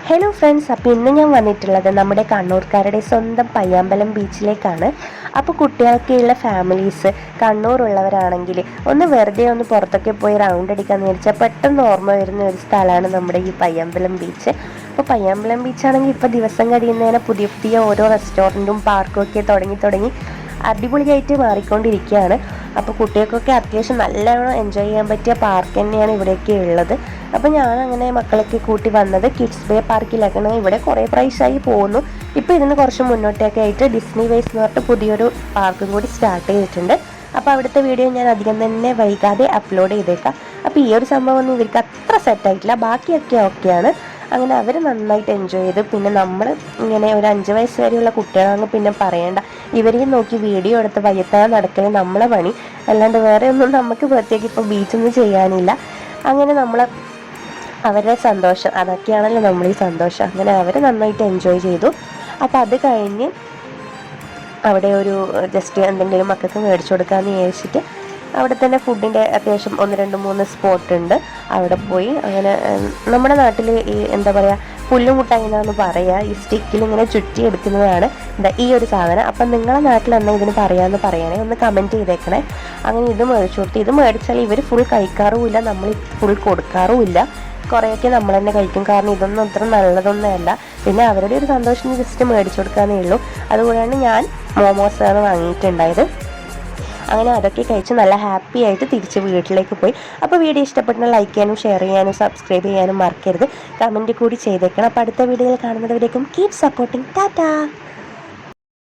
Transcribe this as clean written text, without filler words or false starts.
Hello friends, അപ്പോൾ ഇന്ന് ഞാൻ വന്നിട്ടുള്ളത് നമ്മുടെ കണ്ണൂർക്കാരുടെ സ്വന്തം പയ്യാമ്പലം ബീച്ചിലേക്കാണ്. അപ്പോൾ കുട്ടികൾക്കുള്ള ഫാമിലീസ് കണ്ണൂരുള്ളവരാണെങ്കിൽ ഒന്ന് വെറുതെ ഒന്ന് പുറത്തൊക്കെ പോയി റൗണ്ട് അടിക്കാമെന്ന് വിചാരിച്ചാൽ പെട്ടെന്ന് ഓർമ്മ വരുന്ന ഒരു സ്ഥലമാണ് നമ്മുടെ ഈ പയ്യാമ്പലം ബീച്ച്. അപ്പോൾ പയ്യാമ്പലം ബീച്ചാണെങ്കിൽ ഇപ്പോൾ ദിവസം കഴിയുന്നതിന് പുതിയ പുതിയ ഓരോ റെസ്റ്റോറൻറ്റും പാർക്കും ഒക്കെ തുടങ്ങി അടിപൊളിയായിട്ട് മാറിക്കൊണ്ടിരിക്കുകയാണ്. അപ്പോൾ കുട്ടികൾക്കൊക്കെ അത്യാവശ്യം നല്ലോണം എൻജോയ് ചെയ്യാൻ പറ്റിയ പാർക്ക് തന്നെയാണ് ഇവിടെയൊക്കെ ഉള്ളത്. അപ്പോൾ ഞാനങ്ങനെ മക്കളൊക്കെ കൂട്ടി വന്നത് കിഡ്സ് ബേ പാർക്കിലേക്കാണ്. ഇവിടെ കുറേ പ്രൈസായി പോകുന്നു. ഇപ്പോൾ ഇതിന് കുറച്ച് മുന്നോട്ടേക്ക് ആയിട്ട് ഡിസ്നി വേസ് എന്ന് പറഞ്ഞിട്ട് പുതിയൊരു പാർക്കും കൂടി സ്റ്റാർട്ട് ചെയ്തിട്ടുണ്ട്. അപ്പോൾ അവിടുത്തെ വീഡിയോ ഞാൻ അധികം തന്നെ വൈകാതെ അപ്ലോഡ് ചെയ്തേക്കാം. അപ്പോൾ ഈ ഒരു സംഭവം ഒന്നും ഇവർക്ക് അത്ര സെറ്റായിട്ടില്ല, ബാക്കിയൊക്കെ ഓക്കെയാണ്. അങ്ങനെ അവർ നന്നായിട്ട് എൻജോയ് ചെയ്തു. പിന്നെ നമ്മൾ ഇങ്ങനെ ഒരു 5 വയസ്സ് വരെയുള്ള കുട്ടികളാണെങ്കിൽ പിന്നെ പറയേണ്ട, ഇവരെയും നോക്കി വീഡിയോ എടുത്ത് വയ്യത്താൻ നടക്കൽ നമ്മളെ പണി, അല്ലാണ്ട് വേറെ ഒന്നും നമുക്ക് പ്രത്യേകിച്ച് ഇപ്പോൾ ബീച്ചൊന്നും ചെയ്യാനില്ല. അങ്ങനെ നമ്മൾ അവരുടെ സന്തോഷം, അതൊക്കെയാണല്ലോ നമ്മൾ ഈ സന്തോഷം. അങ്ങനെ അവർ നന്നായിട്ട് എൻജോയ് ചെയ്തു. അപ്പോൾ അത് കഴിഞ്ഞ് അവിടെ ഒരു ജസ്റ്റ് എന്തെങ്കിലും മക്കൾക്ക് മേടിച്ചു കൊടുക്കാമെന്ന് വിചാരിച്ചിട്ട് അവിടെ തന്നെ ഫുഡിൻ്റെ അത്യാവശ്യം 1, 2, 3 സ്പോട്ട് ഉണ്ട്. അവിടെ പോയി അങ്ങനെ നമ്മുടെ നാട്ടിൽ ഈ എന്താ പറയുക പുല്ലുമുട്ടായി എന്നാണ് പറയുക, ഈ സ്റ്റിക്കിൽ ഇങ്ങനെ ചുറ്റി എടുക്കുന്നതാണ് ഈ ഒരു സാധനം. അപ്പം നിങ്ങളെ നാട്ടിൽ എന്നാ ഇതിന് പറയാമെന്ന് പറയണേ, ഒന്ന് കമൻറ്റ് ചെയ്തേക്കണേ. അങ്ങനെ ഇത് മേടിച്ചു കൊടുത്തു. ഇത് മേടിച്ചാൽ ഇവർ ഫുൾ കഴിക്കാറുമില്ല, നമ്മൾ ഫുൾ കൊടുക്കാറുമില്ല. കുറേയൊക്കെ നമ്മൾ തന്നെ കഴിക്കും, കാരണം ഇതൊന്നും അത്ര നല്ലതൊന്നുമല്ല. പിന്നെ അവരുടെ ഒരു സന്തോഷത്തിന് ജസ്റ്റ് മേടിച്ചു കൊടുക്കാന്നേ ഉള്ളൂ. അതുകൂടെയാണ് ഞാൻ മോമോസാണ് വാങ്ങിയിട്ടുണ്ടായത്. അങ്ങനെ അതൊക്കെ കഴിച്ച് നല്ല ഹാപ്പി ആയിട്ട് തിരിച്ച് വീട്ടിലേക്ക് പോയി. അപ്പോൾ വീഡിയോ ഇഷ്ടപ്പെട്ടാൽ ലൈക്ക് ചെയ്യാനും ഷെയർ ചെയ്യാനും സബ്സ്ക്രൈബ് ചെയ്യാനും മറക്കരുത്. കമൻറ്റ് കൂടി ചെയ്തേക്കണം. അപ്പോൾ അടുത്ത വീഡിയോയിൽ കാണുന്നവരേക്കും കീപ് സപ്പോർട്ടിങ്. ടാറ്റാ.